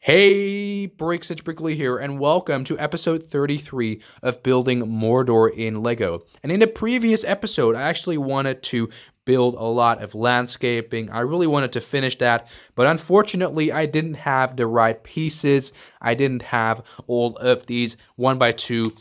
Hey, Bricks, it's Brickley here, and welcome to episode 33 of Building Mordor in LEGO. And in the previous episode, I actually wanted to build a lot of landscaping. I really wanted to finish that, but unfortunately, I didn't have the right pieces. I didn't have all of these 1x2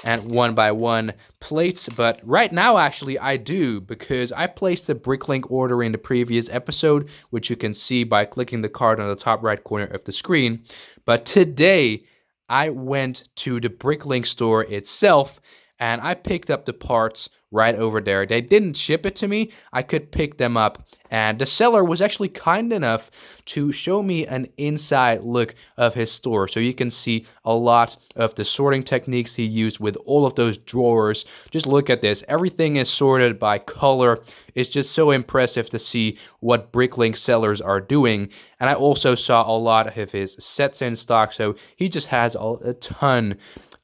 and 1x1 plates, but right now actually I do, because I placed the Bricklink order in the previous episode, which you can see by clicking the card on the top right corner of the screen. But today I went to the Bricklink store itself and I picked up the parts right over there. They didn't ship it to me. I could pick them up, and the seller was actually kind enough to show me an inside look of his store. So you can see a lot of the sorting techniques he used with all of those drawers. Just look at this. Everything is sorted by color. It's just so impressive to see what Bricklink sellers are doing. And I also saw a lot of his sets in stock. So he just has a ton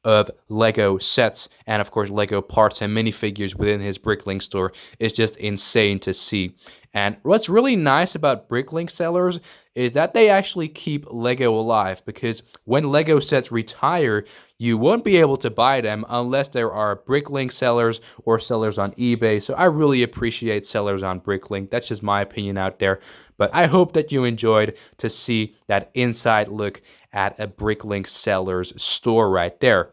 of Lego sets and of course Lego parts and minifigures within his Bricklink store is just insane to see. And what's really nice about Bricklink sellers is that they actually keep Lego alive, because when Lego sets retire, you won't be able to buy them unless there are Bricklink sellers or sellers on eBay. So I really appreciate sellers on Bricklink. That's just my opinion out there. But I hope that you enjoyed to see that inside look at a Bricklink seller's store right there.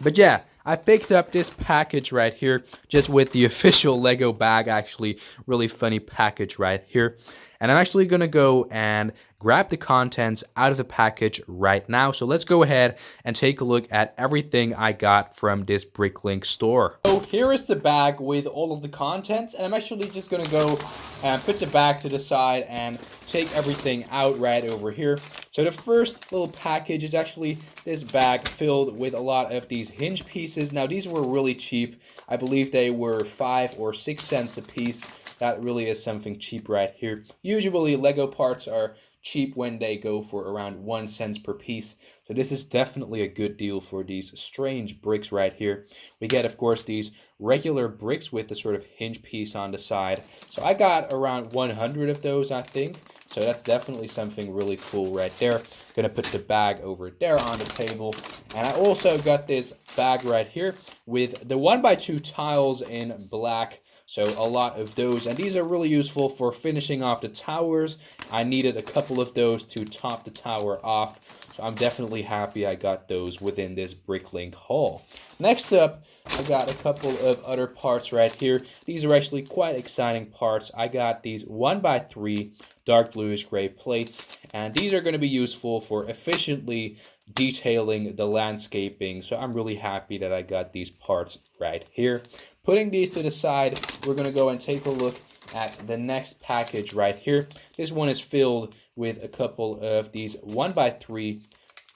But yeah, I picked up this package right here, just with the official Lego bag, actually. Really funny package right here. And I'm actually going to go and grab the contents out of the package right now. So let's go ahead and take a look at everything I got from this Bricklink store. So here is the bag with all of the contents, and I'm actually just going to go and put the bag to the side and take everything out right over here. So the first little package is actually this bag filled with a lot of these hinge pieces. Now these were really cheap. I believe they were 5 or 6 cents a piece. That really is something cheap right here. Usually Lego parts are cheap when they go for around 1 cent per piece. So this is definitely a good deal for these strange bricks right here. We get, of course, these regular bricks with the sort of hinge piece on the side. So I got around 100 of those, I think. So that's definitely something really cool right there. Gonna put the bag over there on the table. And I also got this bag right here with the 1x2 tiles in black. So a lot of those, and these are really useful for finishing off the towers. I needed a couple of those to top the tower off, so I'm definitely happy I got those within this Bricklink haul. Next up, I got a couple of other parts right here. These are actually quite exciting parts. I got these 1x3 dark bluish gray plates, and these are going to be useful for efficiently detailing the landscaping. So I'm really happy that I got these parts right here. Putting these to the side, we're going to go and take a look at the next package right here. This one is filled with a couple of these 1x3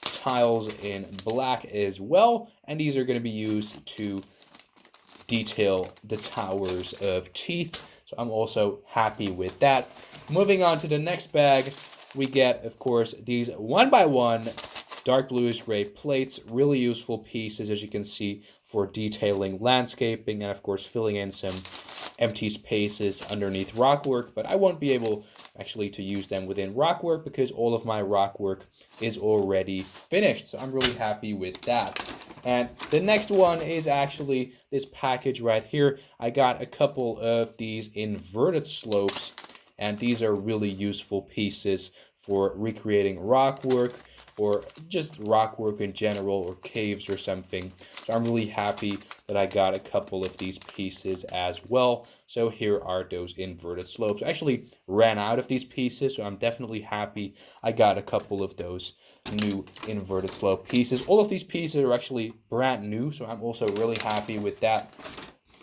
tiles in black as well, and these are going to be used to detail the towers of teeth. So I'm also happy with that. Moving on to the next bag, we get, of course, these 1x1 dark bluish gray plates. Really useful pieces, as you can see, for detailing landscaping and, of course, filling in some empty spaces underneath rock work. But I won't be able actually to use them within rock work because all of my rock work is already finished. So I'm really happy with that. And the next one is actually this package right here. I got a couple of these inverted slopes, and these are really useful pieces for recreating rock work, or just rock work in general, or caves or something. So I'm really happy that I got a couple of these pieces as well. So here are those inverted slopes. I actually ran out of these pieces, so I'm definitely happy I got a couple of those new inverted slope pieces. All of these pieces are actually brand new, so I'm also really happy with that.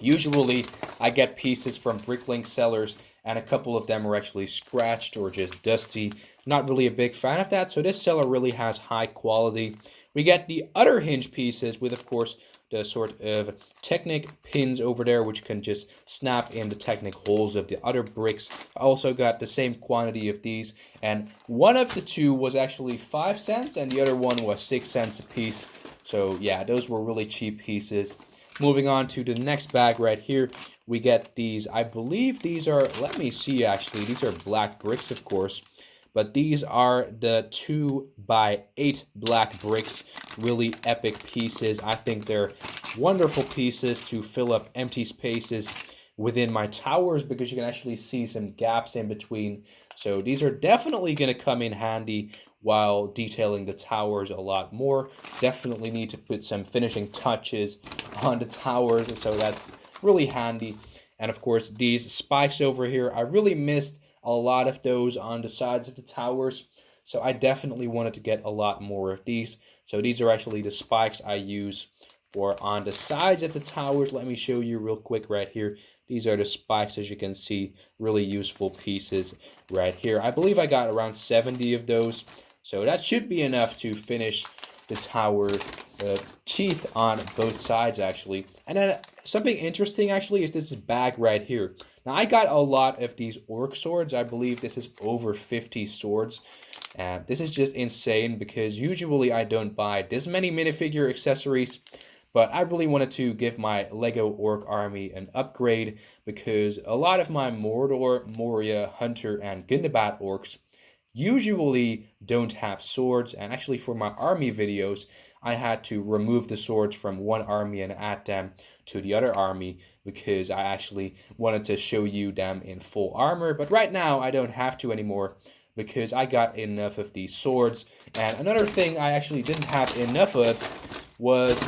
Usually I get pieces from Bricklink sellers, and a couple of them are actually scratched or just dusty. Not really a big fan of that, so this seller really has high quality. We get the other hinge pieces with, of course, the sort of Technic pins over there, which can just snap in the Technic holes of the other bricks. I also got the same quantity of these, and one of the two was actually 5 cents, and the other one was 6 cents a piece. So yeah, those were really cheap pieces. Moving on to the next bag right here, we get these, I believe these are, let me see actually, these are black bricks, of course. but these are the 2x8 black bricks, really epic pieces. I think they're wonderful pieces to fill up empty spaces within my towers, because you can actually see some gaps in between. So these are definitely going to come in handy while detailing the towers a lot more. Definitely need to put some finishing touches on the towers, so that's really handy. And of course, these spikes over here, I really missed a lot of those on the sides of the towers, so I definitely wanted to get a lot more of these. So these are actually the spikes I use for on the sides of the towers. Let me show you real quick right here. These are the spikes, as you can see, really useful pieces right here. I believe I got around 70 of those, so that should be enough to finish the tower teeth on both sides, actually. And then something interesting, actually, is this bag right here. Now, I got a lot of these orc swords. I believe this is over 50 swords. This is just insane, because usually I don't buy this many minifigure accessories. But I really wanted to give my LEGO Orc army an upgrade, because a lot of my Mordor, Moria, Hunter, and Gundabad orcs usually don't have swords. And actually, for my army videos, I had to remove the swords from one army and add them to the other army, because I actually wanted to show you them in full armor. But right now, I don't have to anymore, because I got enough of these swords. And another thing I actually didn't have enough of was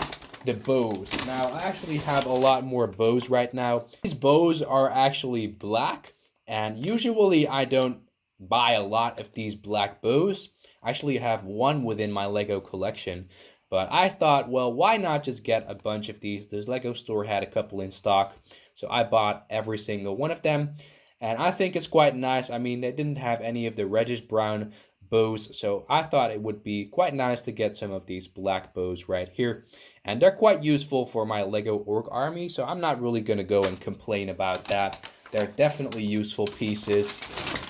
the bows. Now, I actually have a lot more bows right now. These bows are actually black, and usually I don't buy a lot of these black bows. I actually have one within my LEGO collection, but I thought, well, why not just get a bunch of these? This LEGO store had a couple in stock, so I bought every single one of them, and I think it's quite nice. I mean, they didn't have any of the reddish brown bows, so I thought it would be quite nice to get some of these black bows right here. And they're quite useful for my LEGO Orc army, so I'm not really going to go and complain about that. They're definitely useful pieces.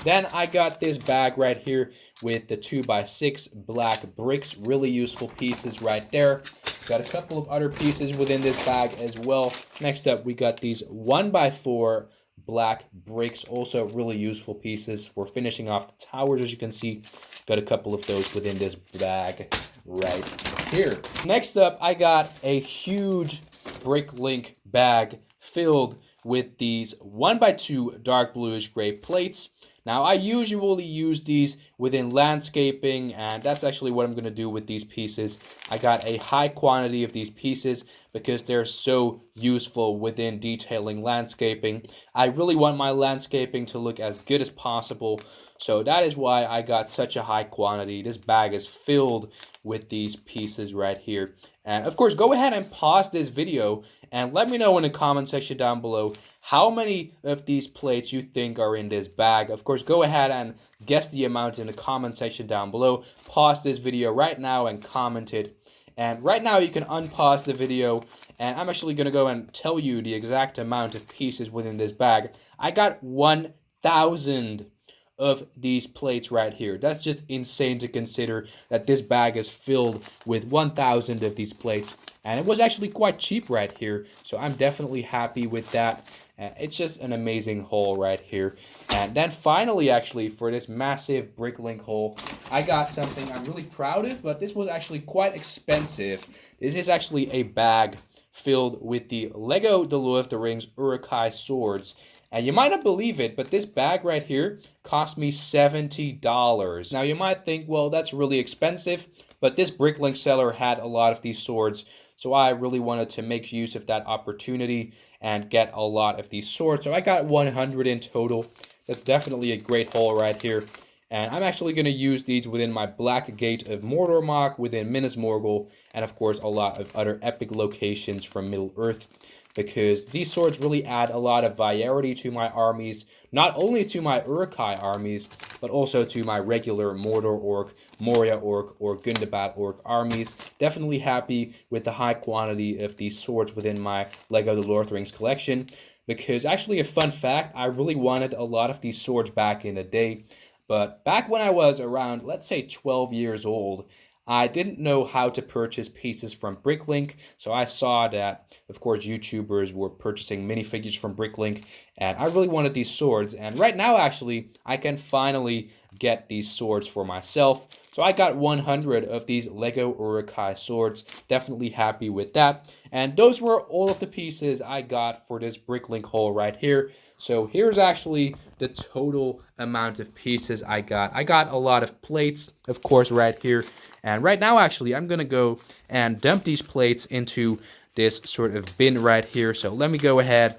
Then I got this bag right here with the 2x6 black bricks, really useful pieces right there. Got a couple of other pieces within this bag as well. Next up, we got these 1x4 black bricks, also really useful pieces for finishing off the towers. As you can see, got a couple of those within this bag right here. Next up, I got a huge Bricklink bag filled with these 1x2 dark bluish gray plates. Now, I usually use these within landscaping, and that's actually what I'm going to do with these pieces. I got a high quantity of these pieces because they're so useful within detailing landscaping. I really want my landscaping to look as good as possible, so that is why I got such a high quantity. This bag is filled with these pieces right here. And of course, go ahead and pause this video and let me know in the comment section down below how many of these plates you think are in this bag. Of course, go ahead and guess the amount in the comment section down below. Pause this video right now and comment it. And right now you can unpause the video, and I'm actually going to go and tell you the exact amount of pieces within this bag. I got 1,000 of these plates right here. That's just insane to consider that this bag is filled with 1,000 of these plates, and it was actually quite cheap right here, so I'm definitely happy with that. It's just an amazing haul right here. And then finally, actually, for this massive Bricklink haul, I got something I'm really proud of, but this was actually quite expensive. This is actually a bag filled with the LEGO The Lord of the Rings Uruk-hai swords. And you might not believe it, but this bag right here cost me $70. Now, you might think, well, that's really expensive, but this Bricklink seller had a lot of these swords, so I really wanted to make use of that opportunity and get a lot of these swords. So I got 100 in total. That's definitely a great haul right here. And I'm actually going to use these within my Black Gate of Mordor MOC, within Minas Morgul, and of course a lot of other epic locations from Middle-earth, because these swords really add a lot of variety to my armies, not only to my Uruk-hai armies, but also to my regular Mordor Orc, Moria Orc, or Gundabad Orc armies. Definitely happy with the high quantity of these swords within my LEGO The Lord of the Rings collection, because actually a fun fact, I really wanted a lot of these swords back in the day, but back when I was around, let's say 12 years old, I didn't know how to purchase pieces from Bricklink, so I saw that, of course, YouTubers were purchasing minifigures from Bricklink, and I really wanted these swords. And right now, actually, I can finally get these swords for myself. So I got 100 of these LEGO Urukai swords. Definitely happy with that. And those were all of the pieces I got for this Bricklink haul right here. So here's actually the total amount of pieces I got. I got a lot of plates, of course, right here. And right now, actually, I'm going to go and dump these plates into this sort of bin right here. So let me go ahead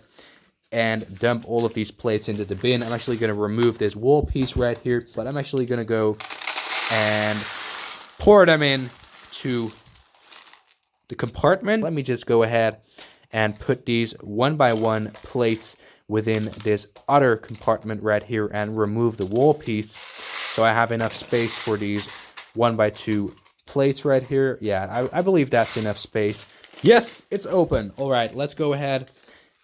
and dump all of these plates into the bin. I'm actually going to remove this wall piece right here, but I'm actually going to go and pour them in to the compartment. Let me just go ahead and put these one by one plates within this other compartment right here and remove the wall piece so I have enough space for these 1x2 plates right here. Yeah, I believe that's enough space. Yes, it's open. All right, let's go ahead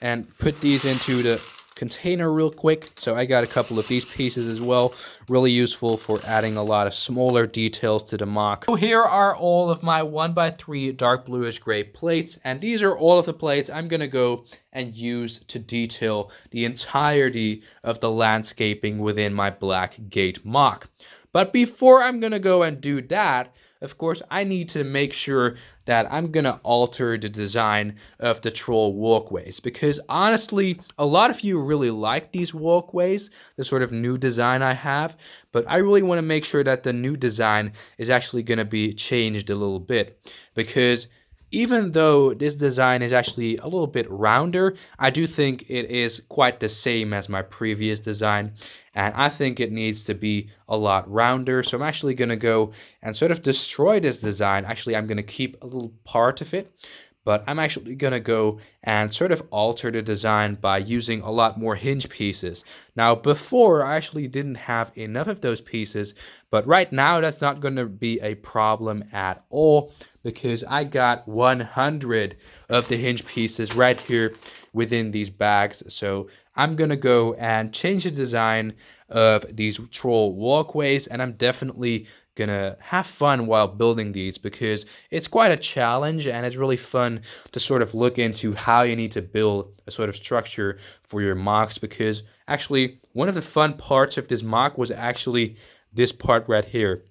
and put these into the container real quick. So I got a couple of these pieces as well, really useful for adding a lot of smaller details to the MOC. So here are all of my 1x3 dark bluish gray plates, and these are all of the plates I'm gonna go and use to detail the entirety of the landscaping within my Black Gate MOC. But before I'm gonna go and do that, of course, I need to make sure that I'm gonna alter the design of the troll walkways, because honestly, a lot of you really like these walkways, the sort of new design I have, but I really want to make sure that the new design is actually gonna be changed a little bit, because even though this design is actually a little bit rounder, I do think it is quite the same as my previous design, and I think it needs to be a lot rounder. So I'm actually going to go and sort of destroy this design. Actually, I'm going to keep a little part of it, but I'm actually going to go and sort of alter the design by using a lot more hinge pieces. Now, before, I actually didn't have enough of those pieces, but right now that's not going to be a problem at all, because I got 100 of the hinge pieces right here within these bags. So I'm going to go and change the design of these troll walkways, and I'm definitely gonna have fun while building these, because it's quite a challenge and it's really fun to sort of look into how you need to build a sort of structure for your MOCs. Because actually one of the fun parts of this MOC was actually this part right here,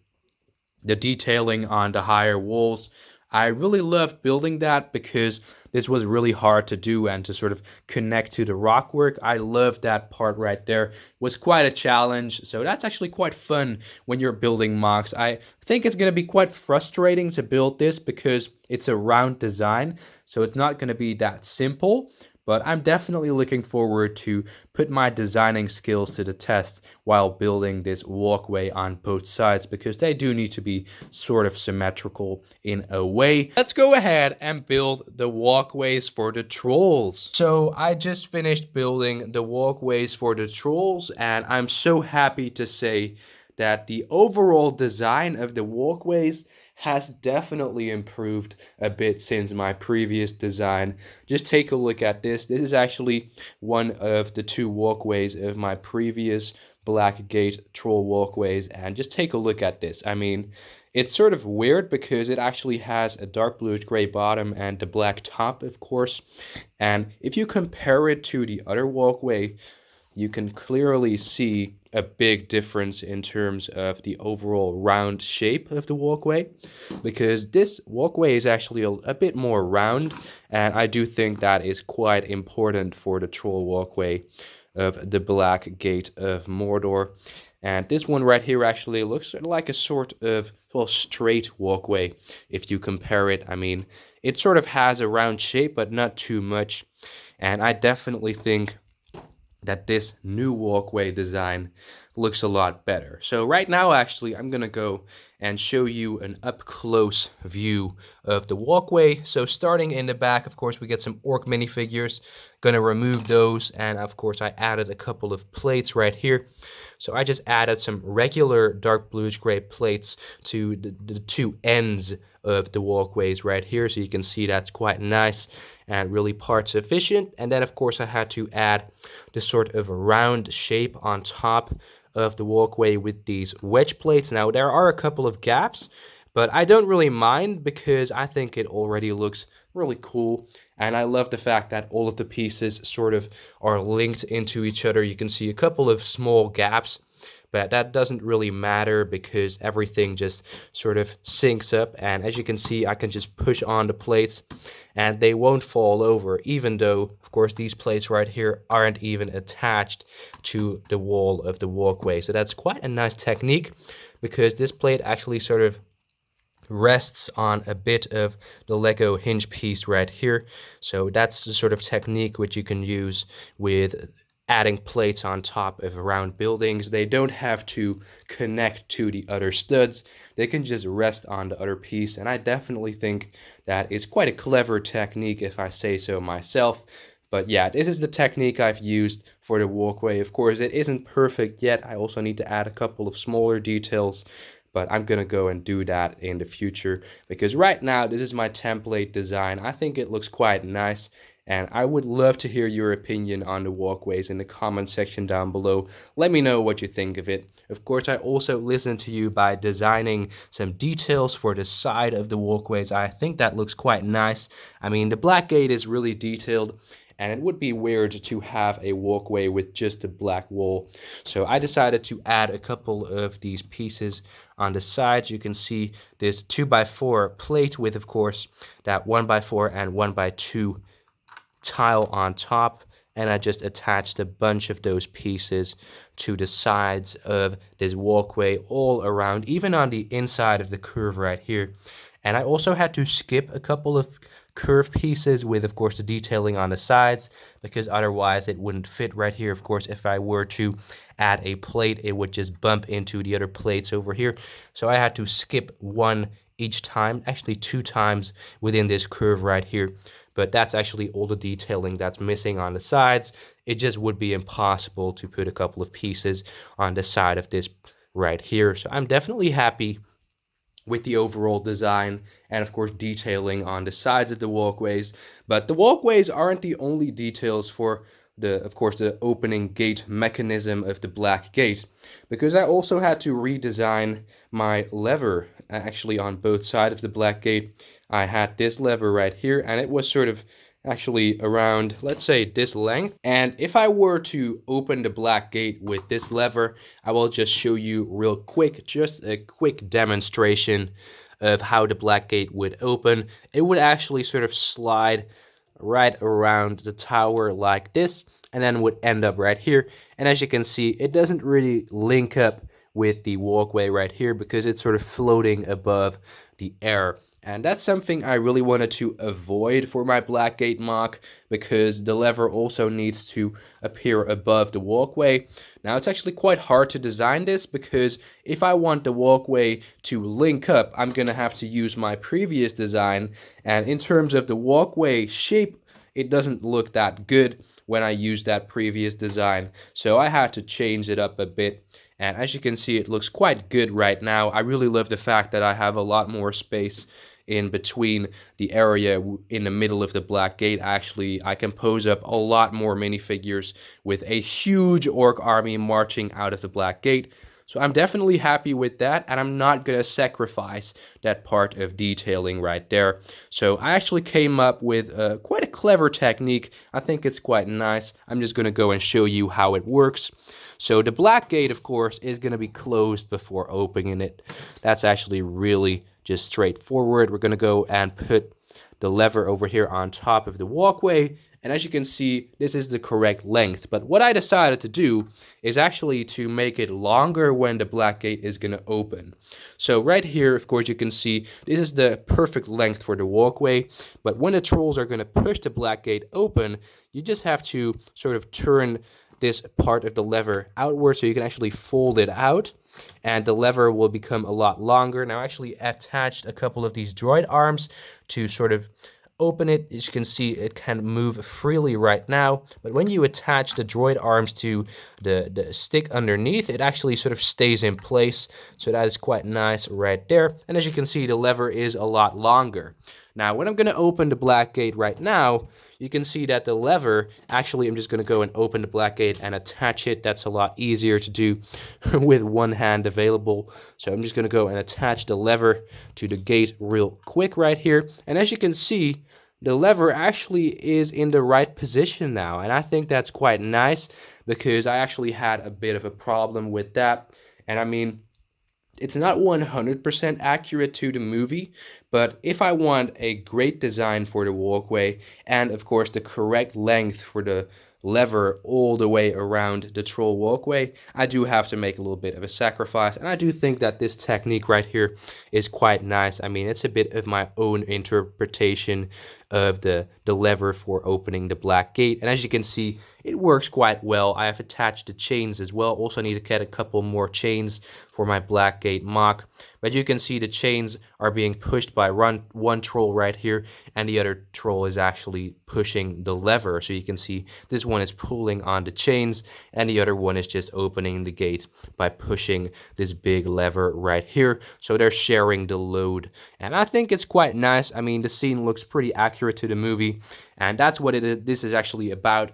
the detailing on the higher walls. I really loved building that because this was really hard to do and to sort of connect to the rock work. I loved that part right there. It was quite a challenge. So that's actually quite fun when you're building MOCs. I think it's going to be quite frustrating to build this because it's a round design. So it's not going to be that simple. But I'm definitely looking forward to put my designing skills to the test while building this walkway on both sides, because they do need to be sort of symmetrical in a way. Let's go ahead and build the walkways for the trolls. So I just finished building the walkways for the trolls, and I'm so happy to say that the overall design of the walkways has definitely improved a bit since my previous design. Just take a look at this. This is actually one of the two walkways of my previous Black Gate troll walkways, and just take a look at this. I mean, it's sort of weird because it actually has a dark bluish gray bottom and the black top, of course. And if you compare it to the other walkway, you can clearly see a big difference in terms of the overall round shape of the walkway, because this walkway is actually a bit more round, and I do think that is quite important for the troll walkway of the Black Gate of Mordor. And this one right here actually looks like a sort of, well, straight walkway if you compare it. I mean, it sort of has a round shape, but not too much, and I definitely think that this new walkway design looks a lot better. So right now, actually, I'm gonna go and show you an up-close view of the walkway. So starting in the back, of course, we get some orc minifigures. Gonna remove those, and of course, I added a couple of plates right here. So I just added some regular dark bluish gray plates to the two ends of the walkways right here, so you can see that's quite nice and really parts efficient. And then of course I had to add this sort of round shape on top of the walkway with these wedge plates. Now there are a couple of gaps, But I don't really mind because I think it already looks really cool. And I love the fact that all of the pieces sort of are linked into each other. You can see a couple of small gaps, but that doesn't really matter because everything just sort of syncs up. And as you can see, I can just push on the plates and they won't fall over, even though, of course, these plates right here aren't even attached to the wall of the walkway. So that's quite a nice technique because this plate actually sort of rests on a bit of the Lego hinge piece right here. So that's the sort of technique which you can use with adding plates on top of round buildings. They don't have to connect to the other studs. They can just rest on the other piece. And I definitely think that is quite a clever technique if I say so myself. But yeah, this is the technique I've used for the walkway. Of course, it isn't perfect yet. I also need to add a couple of smaller details, but I'm gonna go and do that in the future because right now this is my template design. I think it looks quite nice, and I would love to hear your opinion on the walkways in the comment section down below. Let me know what you think of it. Of course, I also listen to you by designing some details for the side of the walkways. I think that looks quite nice. I mean, the Black Gate is really detailed, and it would be weird to have a walkway with just a black wall. So I decided to add a couple of these pieces on the sides. You can see this 2x4 plate with, of course, that 1x4 and 1x2 tile on top. And I just attached a bunch of those pieces to the sides of this walkway all around, even on the inside of the curve right here. And I also had to skip a couple of curve pieces with, of course, the detailing on the sides, because otherwise it wouldn't fit right here. Of course, if I were to add a plate, it would just bump into the other plates over here. So I had to skip one each time, actually 2 times within this curve right here. But that's actually all the detailing that's missing on the sides. It just would be impossible to put a couple of pieces on the side of this right here. So I'm definitely happy with the overall design and, of course, detailing on the sides of the walkways. But the walkways aren't the only details for of course, the opening gate mechanism of the Black Gate, because I also had to redesign my lever. Actually, on both sides of the Black Gate, I had this lever right here, and it was sort of actually around, let's say, this length. And if I were to open the Black Gate with this lever, I will just show you real quick, just a quick demonstration of how the Black Gate would open. It would actually sort of slide right around the tower like this, and then would end up right here. And as you can see, it doesn't really link up with the walkway right here because it's sort of floating above the air. And that's something I really wanted to avoid for my Black Gate MOC, because the lever also needs to appear above the walkway. Now, it's actually quite hard to design this, because if I want the walkway to link up, I'm going to have to use my previous design. And in terms of the walkway shape, it doesn't look that good when I use that previous design. So I had to change it up a bit. And as you can see, it looks quite good right now. I really love the fact that I have a lot more space in between the area in the middle of the Black Gate. Actually, I can pose up a lot more minifigures with a huge orc army marching out of the Black Gate. So I'm definitely happy with that, and I'm not going to sacrifice that part of detailing right there. So I actually came up with quite a clever technique. I think it's quite nice. I'm just going to go and show you how it works. So the Black Gate, of course, is going to be closed before opening it. That's actually really just straightforward. We're going to go and put the lever over here on top of the walkway. And as you can see, this is the correct length. But what I decided to do is actually to make it longer when the Black Gate is going to open. So right here, of course, you can see this is the perfect length for the walkway. But when the trolls are going to push the Black Gate open, you just have to sort of turn this part of the lever outward so you can actually fold it out, and the lever will become a lot longer. Now, I actually attached a couple of these droid arms to sort of open it. As you can see, it can move freely right now, but when you attach the droid arms to the stick underneath, it actually sort of stays in place. So that is quite nice right there. And as you can see, the lever is a lot longer. Now, when I'm going to open the Black Gate right now, you can see that the lever, actually, I'm just going to go and open the Black Gate and attach it. That's a lot easier to do with one hand available. So I'm just going to go and attach the lever to the gate real quick right here. And as you can see, the lever actually is in the right position now. And I think that's quite nice because I actually had a bit of a problem with that. And I mean, it's not 100% accurate to the movie, but if I want a great design for the walkway and of course the correct length for the lever all the way around the troll walkway, I do have to make a little bit of a sacrifice, and I do think that this technique right here is quite nice. I mean, it's a bit of my own interpretation of the lever for opening the Black Gate, and as you can see, it works quite well. I have attached the chains as well. Also need to get a couple more chains for my Black Gate MOC, but you can see the chains are being pushed by one troll right here, and the other troll is actually pushing the lever. So you can see this one is pulling on the chains, and the other one is just opening the gate by pushing this big lever right here. So they're sharing the load, and I think it's quite nice. I mean, the scene looks pretty accurate to the movie, and that's what it is. This is actually about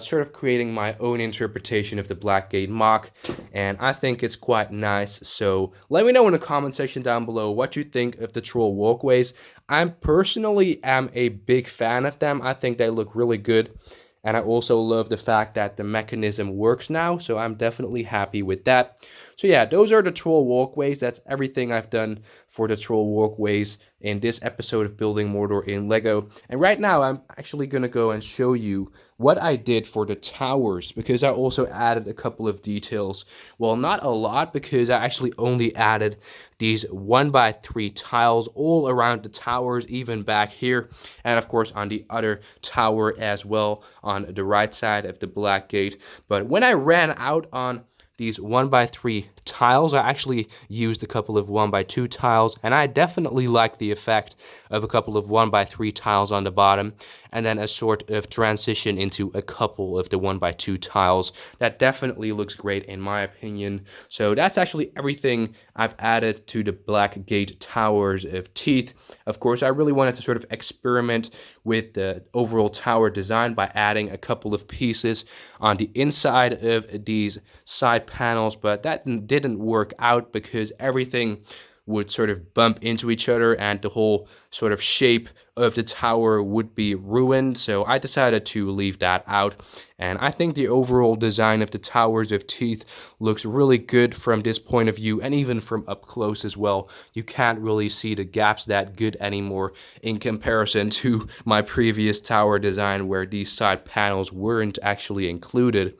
sort of creating my own interpretation of the Black Gate MOC, and I think it's quite nice. So let me know in the comment section down below what you think of the troll walkways. I personally am a big fan of them. I think they look really good, and I also love the fact that the mechanism works now, so I'm definitely happy with that. So yeah, those are the troll walkways. That's everything I've done for the troll walkways in this episode of Building Mordor in LEGO. And right now, I'm actually going to go and show you what I did for the towers, because I also added a couple of details. Well, not a lot, because I actually only added these 1x3 tiles all around the towers, even back here, and of course on the other tower as well on the right side of the Black Gate. But when I ran out on these 1x3 tiles, I actually used a couple of 1x2 tiles, and I definitely like the effect of a couple of 1x3 tiles on the bottom, and then a sort of transition into a couple of the 1x2 tiles. That definitely looks great in my opinion. So that's actually everything I've added to the Black Gate Towers of Teeth. Of course, I really wanted to sort of experiment with the overall tower design by adding a couple of pieces on the inside of these side panels, but that didn't work out because everything would sort of bump into each other and the whole sort of shape of the tower would be ruined. So I decided to leave that out, and I think the overall design of the Towers of Teeth looks really good from this point of view, and even from up close as well. You can't really see the gaps that good anymore in comparison to my previous tower design where these side panels weren't actually included.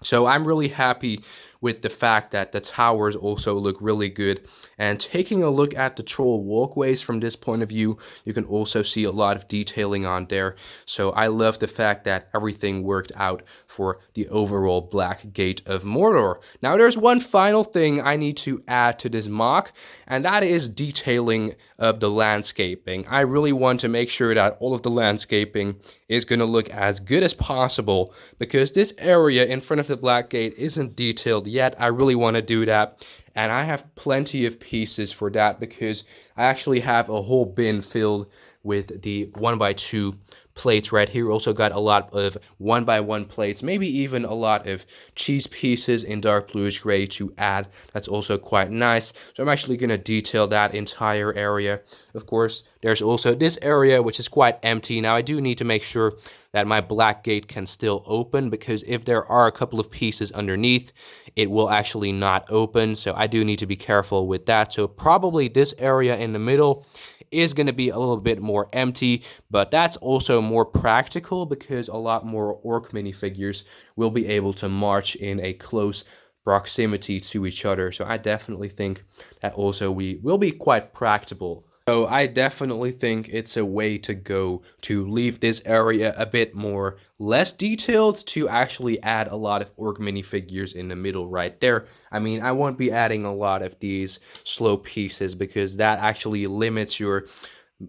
So I'm really happy with the fact that the towers also look really good. And taking a look at the troll walkways from this point of view, you can also see a lot of detailing on there. So I love the fact that everything worked out for the overall Black Gate of Mordor. Now there's one final thing I need to add to this MOC, and that is detailing of the landscaping. I really want to make sure that all of the landscaping is going to look as good as possible, because this area in front of the Black Gate isn't detailed yet. I really want to do that, and I have plenty of pieces for that because I actually have a whole bin filled with the 1x2 plates right here. Also got a lot of 1x1 plates, maybe even a lot of cheese pieces in dark bluish gray to add. That's also quite nice. So I'm actually going to detail that entire area. Of course, there's also this area which is quite empty. Now I do need to make sure that my Black Gate can still open, because if there are a couple of pieces underneath, it will actually not open. So I do need to be careful with that. So probably this area in the middle is going to be a little bit more empty, but that's also more practical because a lot more orc minifigures will be able to march in a close proximity to each other. So I definitely think that also we will be quite practical. So I definitely think it's a way to go to leave this area a bit more less detailed, to actually add a lot of orc minifigures in the middle right there. I mean, I won't be adding a lot of these slow pieces because that actually limits your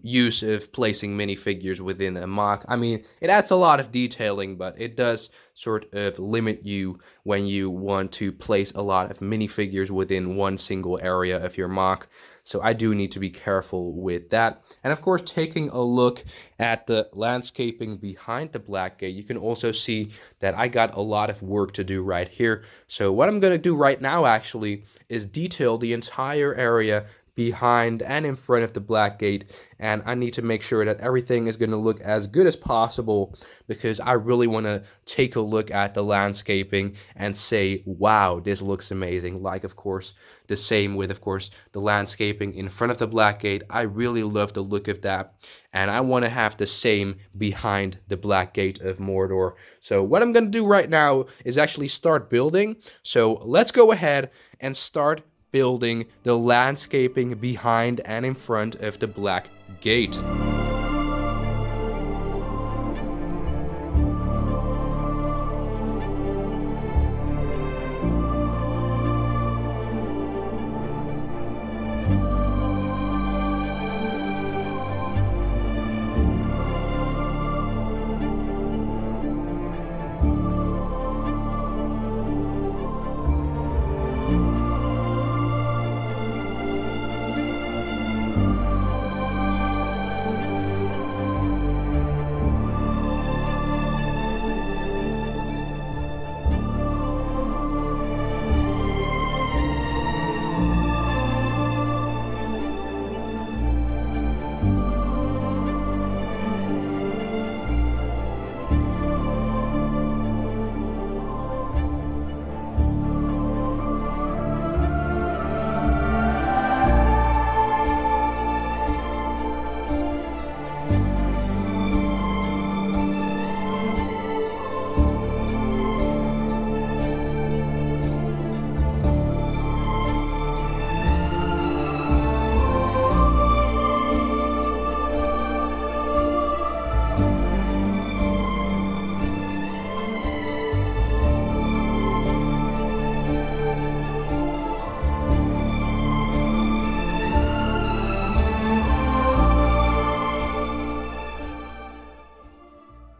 use of placing minifigures within a MOC. I mean, it adds a lot of detailing, but it does sort of limit you when you want to place a lot of minifigures within one single area of your MOC. So I do need to be careful with that. And of course, taking a look at the landscaping behind the Black Gate, you can also see that I got a lot of work to do right here. So what I'm going to do right now actually is detail the entire area behind and in front of the Black Gate, and I need to make sure that everything is going to look as good as possible, because I really want to take a look at the landscaping and say, wow, this looks amazing. Like, of course, the same with, of course, the landscaping in front of the Black Gate. I really love the look of that, and I want to have the same behind the Black Gate of Mordor. So what I'm going to do right now is actually start building. So let's go ahead and start building the landscaping behind and in front of the Black Gate.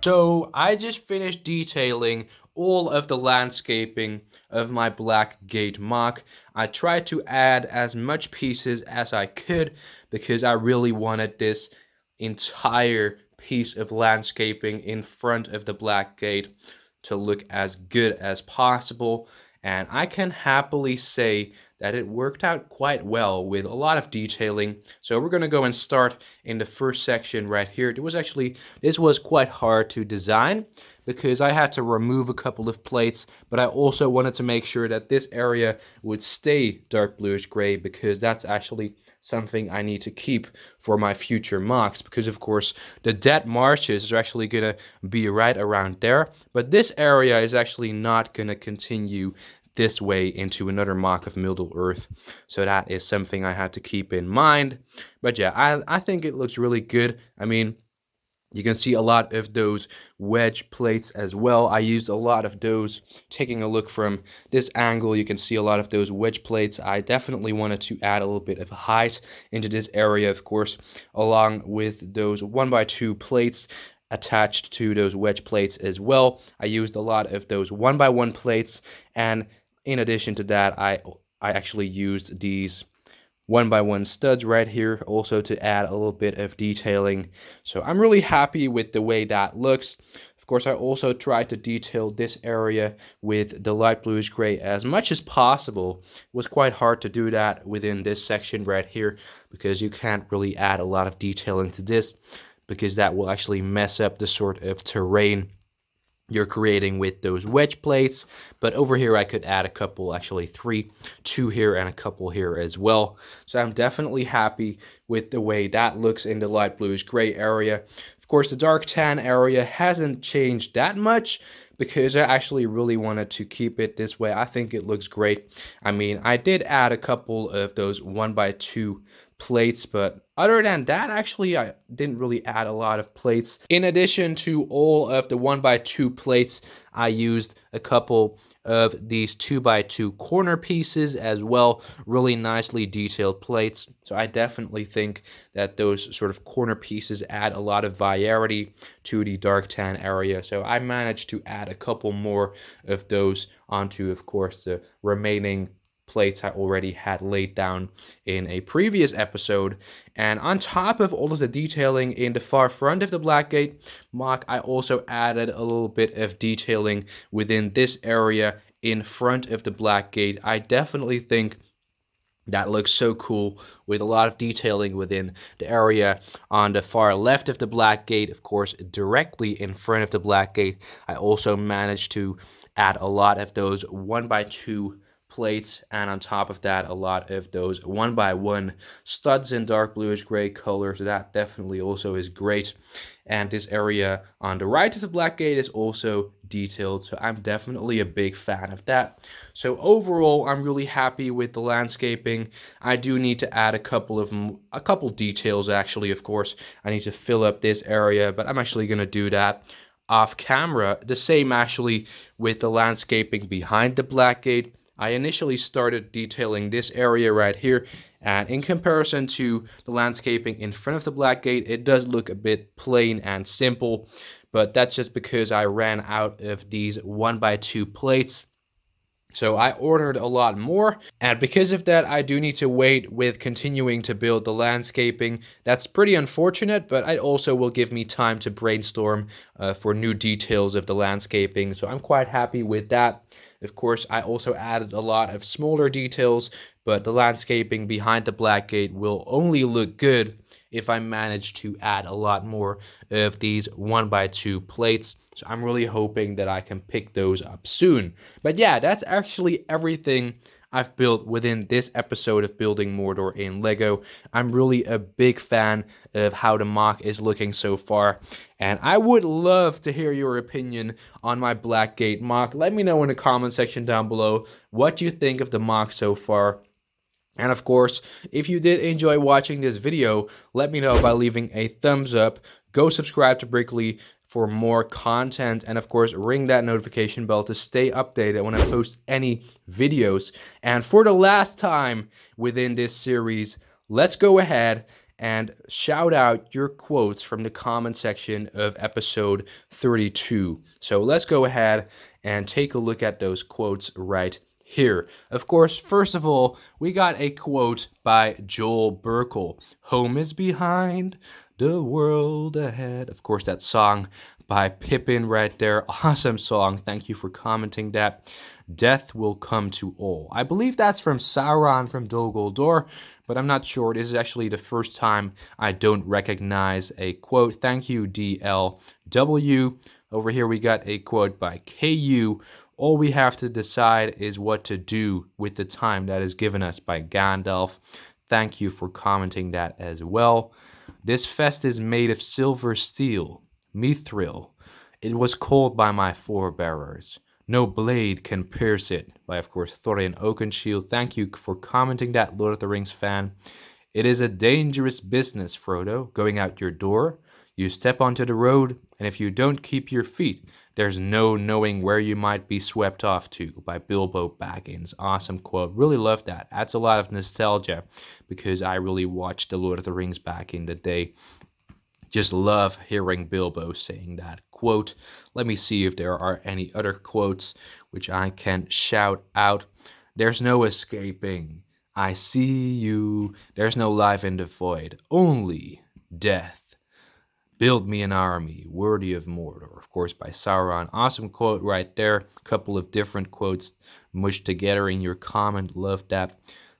So I just finished detailing all of the landscaping of my Black Gate MOC. I tried to add as much pieces as I could because I really wanted this entire piece of landscaping in front of the Black Gate to look as good as possible. And I can happily say that it worked out quite well with a lot of detailing. So we're going to go and start in the first section right here. This was quite hard to design because I had to remove a couple of plates, but I also wanted to make sure that this area would stay dark bluish gray, because that's actually something I need to keep for my future MOCs, because of course the dead marshes are actually gonna be right around there, but this area is actually not gonna continue this way into another MOC of Middle Earth. So that is something I had to keep in mind. But yeah, I think it looks really good. I mean, you can see a lot of those wedge plates as well. I used a lot of those. Taking a look from this angle, you can see a lot of those wedge plates. I definitely wanted to add a little bit of height into this area, of course, along with those 1x2 plates attached to those wedge plates as well. I used a lot of those 1x1 plates, and in addition to that, I actually used these 1x1 studs right here also to add a little bit of detailing. So I'm really happy with the way that looks. Of course, I also tried to detail this area with the light bluish gray as much as possible. It was quite hard to do that within this section right here, because you can't really add a lot of detailing to this, because that will actually mess up the sort of terrain you're creating with those wedge plates. But over here I could add a couple, actually two here and a couple here as well. So I'm definitely happy with the way that looks in the light bluish gray area. Of course, the dark tan area hasn't changed that much, because I actually really wanted to keep it this way. I think it looks great. I mean, I did add a couple of those 1x2 plates, but other than that, actually, I didn't really add a lot of plates. In addition to all of the 1x2 plates, I used a couple of these 2x2 corner pieces as well. Really nicely detailed plates. So I definitely think that those sort of corner pieces add a lot of variety to the dark tan area. So I managed to add a couple more of those onto, of course, the remaining plates I already had laid down in a previous episode. And on top of all of the detailing in the far front of the Black Gate MOC, I also added a little bit of detailing within this area in front of the Black Gate. I definitely think that looks so cool with a lot of detailing within the area on the far left of the Black Gate, of course, directly in front of the Black Gate. I also managed to add a lot of those 1x2 plates, and on top of that, a lot of those 1x1 studs in dark bluish gray colors. That definitely also is great. And this area on the right of the Black Gate is also detailed, so I'm definitely a big fan of that. So overall, I'm really happy with the landscaping. I do need to add a couple details actually, of course. I need to fill up this area, but I'm actually going to do that off camera. The same actually with the landscaping behind the Black Gate. I initially started detailing this area right here, and in comparison to the landscaping in front of the Black Gate, it does look a bit plain and simple, but that's just because I ran out of these 1x2 plates. So I ordered a lot more, and because of that, I do need to wait with continuing to build the landscaping. That's pretty unfortunate, but it also will give me time to brainstorm for new details of the landscaping, so I'm quite happy with that. Of course, I also added a lot of smaller details, but the landscaping behind the Black Gate will only look good if I manage to add a lot more of these 1x2 plates. So I'm really hoping that I can pick those up soon. But yeah, that's actually everything I've built within this episode of Building Mordor in LEGO. I'm really a big fan of how the MOC is looking so far, and I would love to hear your opinion on my Black Gate MOC. Let me know in the comment section down below what you think of the MOC so far. And of course, if you did enjoy watching this video, let me know by leaving a thumbs up. Go subscribe to Bricklink for more content, and of course ring that notification bell to stay updated when I post any videos. And for the last time within this series, let's go ahead and shout out your quotes from the comment section of episode 32. So let's go ahead and take a look at those quotes right here. Of course, first of all, we got a quote by Joel Burkle. Home is behind, the world ahead. Of course, that song by Pippin right there. Awesome song. Thank you for commenting that. Death will come to all. I believe that's from Sauron from Dol Guldur, but I'm not sure. This is actually the first time I don't recognize a quote. Thank you, DLW. Over here we got a quote by KU. All we have to decide is what to do with the time that is given us by Gandalf. Thank you for commenting that as well. This fest is made of silver steel, mithril. It was called by my forebearers. No blade can pierce it. By, of course, Thorin Oakenshield. Thank you for commenting that, Lord of the Rings fan. It is a dangerous business, Frodo, going out your door. You step onto the road, and if you don't keep your feet, there's no knowing where you might be swept off to. By Bilbo Baggins. Awesome quote. Really love that. Adds a lot of nostalgia because I really watched The Lord of the Rings back in the day. Just love hearing Bilbo saying that quote. Let me see if there are any other quotes which I can shout out. There's no escaping. I see you. There's no life in the void. Only death. Build me an army worthy of Mordor, of course, by Sauron. Awesome quote right there. A couple of different quotes mushed together in your comment. Love that.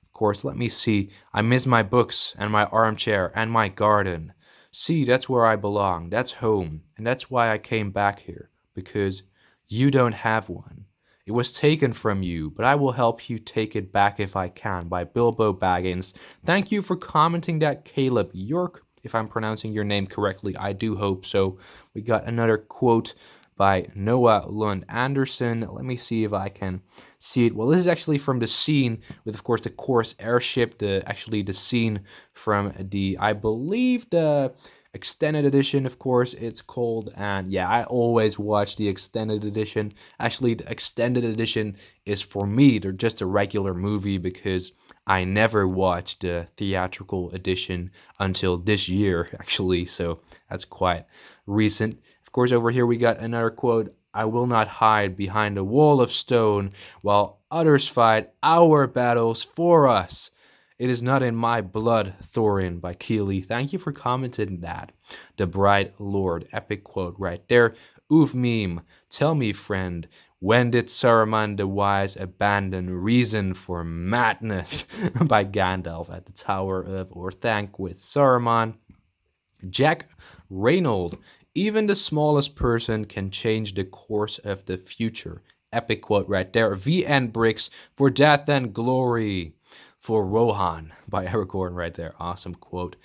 Of course, let me see. I miss my books and my armchair and my garden. See, that's where I belong. That's home. And that's why I came back here. Because you don't have one. It was taken from you, but I will help you take it back if I can. By Bilbo Baggins. Thank you for commenting that, Caleb York. If I'm pronouncing your name correctly, I do hope so. We got another quote by Noah Lund Anderson. Let me see if I can see it. Well, this is actually from the scene with, of course, the Chorus airship. The scene from I believe, the extended edition, of course, it's called. And yeah, I always watch the extended edition. Actually, the extended edition is for me, they're just a regular movie because I never watched the theatrical edition until this year, actually. So that's quite recent. Of course, over here we got another quote. I will not hide behind a wall of stone while others fight our battles for us. It is not in my blood, Thorin, by Keeley. Thank you for commenting that. The Bright Lord, epic quote right there. Oof meme, tell me, friend, when did Saruman the Wise abandon reason for madness? By Gandalf at the Tower of Orthanc with Saruman. Jack Reynold, even the smallest person can change the course of the future. Epic quote right there. VN Bricks for death and glory. For Rohan by Aragorn right there. Awesome quote.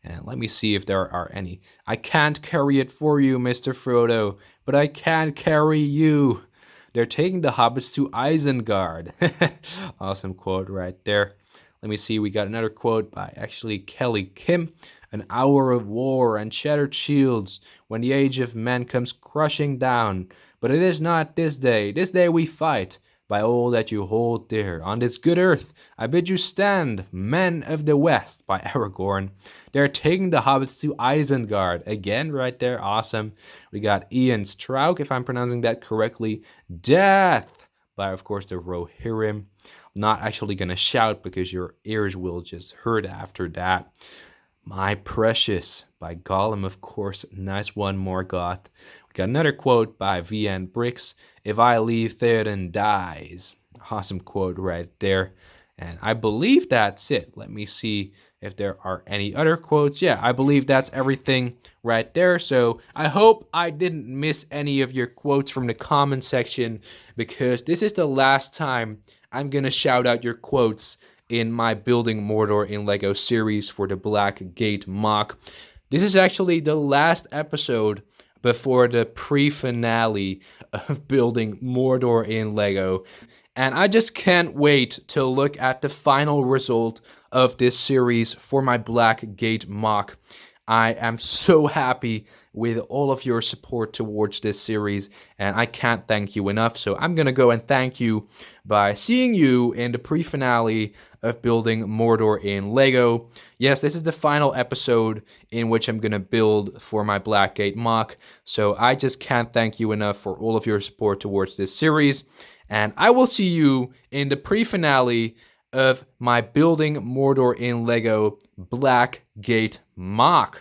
And let me see if there are any. I can't carry it for you, Mr. Frodo, but I can carry you. They're taking the hobbits to Isengard. Awesome quote right there. Let me see. We got another quote by actually Kelly Kim. An hour of war and shattered shields when the age of men comes crushing down. But it is not this day. This day we fight. By all that you hold dear, on this good earth, I bid you stand, men of the West, by Aragorn. They're taking the hobbits to Isengard. Again, right there, awesome. We got Ian Strauk, if I'm pronouncing that correctly. Death, by, of course, the Rohirrim. I'm not actually going to shout because your ears will just hurt after that. My Precious, by Gollum, of course. Nice one, Morgoth. We got another quote by VN Bricks. If I leave, Theoden dies. Awesome quote right there. And I believe that's it. Let me see if there are any other quotes. Yeah, I believe that's everything right there. So I hope I didn't miss any of your quotes from the comment section, because this is the last time I'm going to shout out your quotes in my Building Mordor in LEGO series for the Black Gate MOC. This is actually the last episode before the pre-finale of Building Mordor in LEGO. And I just can't wait to look at the final result of this series for my Black Gate MOC. I am so happy with all of your support towards this series, and I can't thank you enough. So I'm going to go and thank you by seeing you in the pre-finale of Building Mordor in LEGO. Yes, this is the final episode in which I'm going to build for my Black Gate MOC. So I just can't thank you enough for all of your support towards this series. And I will see you in the pre-finale of my Building Mordor in LEGO Black Gate MOC.